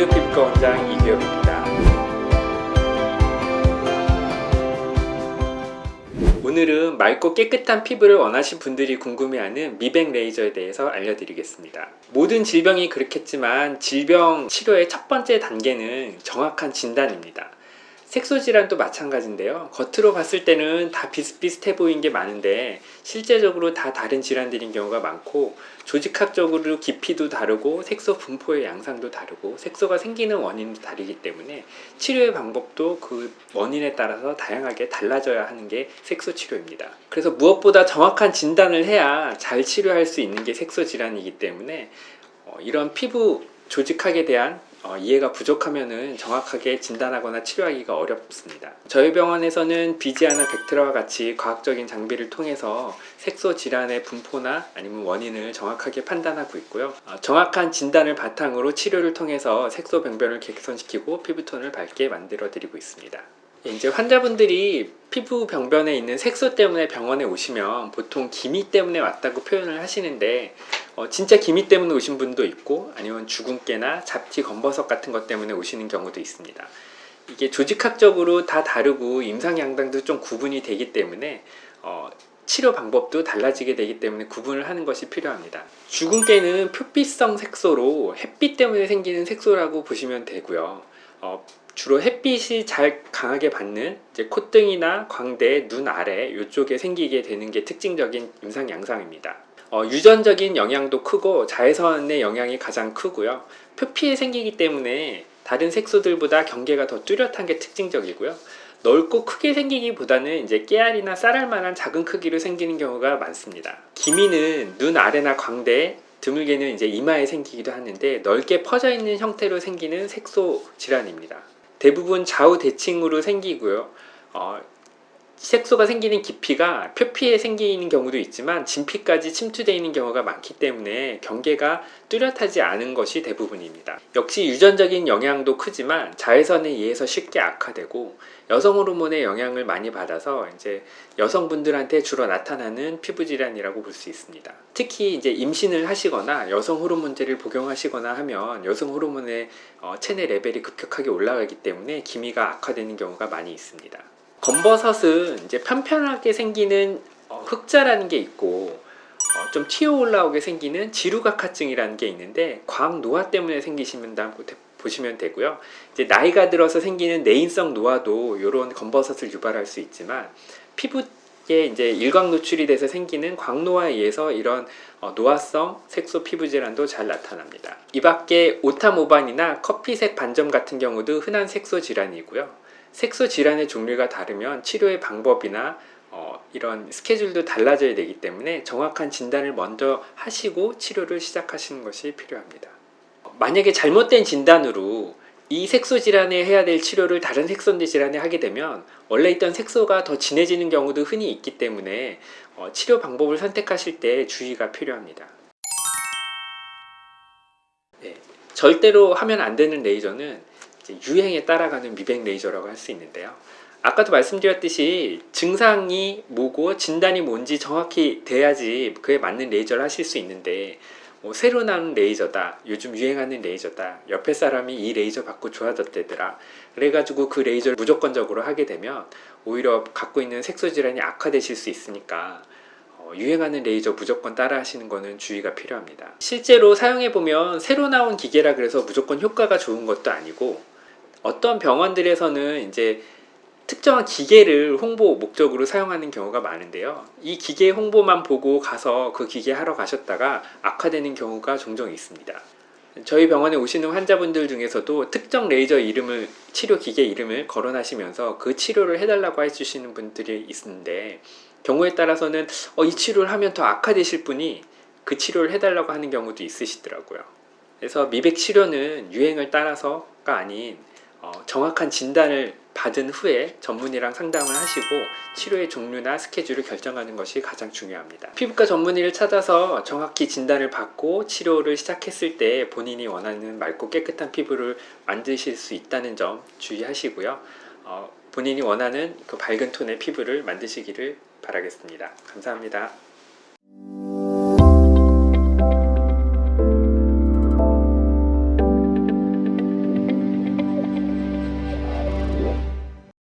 닥터필드 피부과 원장 이규엽입니다. 오늘은 맑고 깨끗한 피부를 원하신 분들이 궁금해하는 미백 레이저에 대해서 알려드리겠습니다. 모든 질병이 그렇겠지만 질병 치료의 첫 번째 단계는 정확한 진단입니다. 색소질환도 마찬가지인데요. 겉으로 봤을 때는 다 비슷비슷해 보이는 게 많은데 실제적으로 다 다른 질환들인 경우가 많고, 조직학적으로 깊이도 다르고 색소 분포의 양상도 다르고 색소가 생기는 원인도 다르기 때문에 치료의 방법도 그 원인에 따라서 다양하게 달라져야 하는 게 색소 치료입니다. 그래서 무엇보다 정확한 진단을 해야 잘 치료할 수 있는 게 색소 질환이기 때문에 이런 피부 조직학에 대한 이해가 부족하면은 정확하게 진단하거나 치료하기가 어렵습니다. 저희 병원에서는 비지아나 벡트라와 같이 과학적인 장비를 통해서 색소 질환의 분포나 아니면 원인을 정확하게 판단하고 있고요. 정확한 진단을 바탕으로 치료를 통해서 색소 병변을 개선시키고 피부톤을 밝게 만들어 드리고 있습니다. 이제 환자분들이 피부 병변에 있는 색소 때문에 병원에 오시면 보통 기미 때문에 왔다고 표현을 하시는데, 진짜 기미 때문에 오신 분도 있고 아니면 주근깨나 잡티, 검버섯 같은 것 때문에 오시는 경우도 있습니다. 이게 조직학적으로 다 다르고 임상양당도 좀 구분이 되기 때문에 치료 방법도 달라지게 되기 때문에 구분을 하는 것이 필요합니다. 주근깨는 표피성 색소로 햇빛 때문에 생기는 색소라고 보시면 되고요. 주로 햇빛이 잘 강하게 받는 이제 콧등이나 광대, 눈 아래 이쪽에 생기게 되는 게 특징적인 임상 양상입니다. 유전적인 영향도 크고 자외선의 영향이 가장 크고요. 표피에 생기기 때문에 다른 색소들보다 경계가 더 뚜렷한 게 특징적이고요. 넓고 크게 생기기보다는 이제 깨알이나 쌀알만한 작은 크기로 생기는 경우가 많습니다. 기미는 눈 아래나 광대, 드물게는 이제 이마에 생기기도 하는데 넓게 퍼져 있는 형태로 생기는 색소 질환입니다. 대부분 좌우 대칭으로 생기고요. 색소가 생기는 깊이가 표피에 생기는 경우도 있지만 진피까지 침투되어 있는 경우가 많기 때문에 경계가 뚜렷하지 않은 것이 대부분입니다. 역시 유전적인 영향도 크지만 자외선에 의해서 쉽게 악화되고 여성 호르몬의 영향을 많이 받아서 이제 여성분들한테 주로 나타나는 피부 질환이라고 볼 수 있습니다. 특히 이제 임신을 하시거나 여성 호르몬제를 복용하시거나 하면 여성 호르몬의 체내 레벨이 급격하게 올라가기 때문에 기미가 악화되는 경우가 많이 있습니다. 검버섯은 이제 편편하게 생기는 흑자라는 게 있고 좀 튀어 올라오게 생기는 지루각화증이라는 게 있는데 광노화 때문에 생기신다고 보시면 되고요. 이제 나이가 들어서 생기는 내인성 노화도 이런 검버섯을 유발할 수 있지만 피부에 이제 일광 노출이 돼서 생기는 광노화에 의해서 이런 노화성 색소 피부 질환도 잘 나타납니다. 이 밖에 오타모반이나 커피색 반점 같은 경우도 흔한 색소 질환이고요. 색소 질환의 종류가 다르면 치료의 방법이나 이런 스케줄도 달라져야 되기 때문에 정확한 진단을 먼저 하시고 치료를 시작하시는 것이 필요합니다. 만약에 잘못된 진단으로 이 색소 질환에 해야 될 치료를 다른 색소 질환에 하게 되면 원래 있던 색소가 더 진해지는 경우도 흔히 있기 때문에 치료 방법을 선택하실 때 주의가 필요합니다. 네, 절대로 하면 안 되는 레이저는 유행에 따라가는 미백 레이저라고 할 수 있는데요. 아까도 말씀드렸듯이 증상이 뭐고 진단이 뭔지 정확히 돼야지 그에 맞는 레이저를 하실 수 있는데 새로 나온 레이저다, 요즘 유행하는 레이저다, 옆에 사람이 이 레이저 받고 좋아졌대더라 그래가지고 그 레이저를 무조건적으로 하게 되면 오히려 갖고 있는 색소 질환이 악화되실 수 있으니까 유행하는 레이저 무조건 따라 하시는 거는 주의가 필요합니다. 실제로 사용해보면 새로 나온 기계라 그래서 무조건 효과가 좋은 것도 아니고, 어떤 병원들에서는 이제 특정한 기계를 홍보 목적으로 사용하는 경우가 많은데요. 이 기계 홍보만 보고 가서 그 기계 하러 가셨다가 악화되는 경우가 종종 있습니다. 저희 병원에 오시는 환자분들 중에서도 특정 레이저 이름을, 치료 기계 이름을 거론하시면서 그 치료를 해달라고 해주시는 분들이 있는데, 경우에 따라서는 이 치료를 하면 더 악화되실 분이 그 치료를 해달라고 하는 경우도 있으시더라고요. 그래서 미백 치료는 유행을 따라서가 아닌 정확한 진단을 받은 후에 전문의랑 상담을 하시고 치료의 종류나 스케줄을 결정하는 것이 가장 중요합니다. 피부과 전문의를 찾아서 정확히 진단을 받고 치료를 시작했을 때 본인이 원하는 맑고 깨끗한 피부를 만드실 수 있다는 점 주의하시고요. 본인이 원하는 그 밝은 톤의 피부를 만드시기를 바라겠습니다. 감사합니다.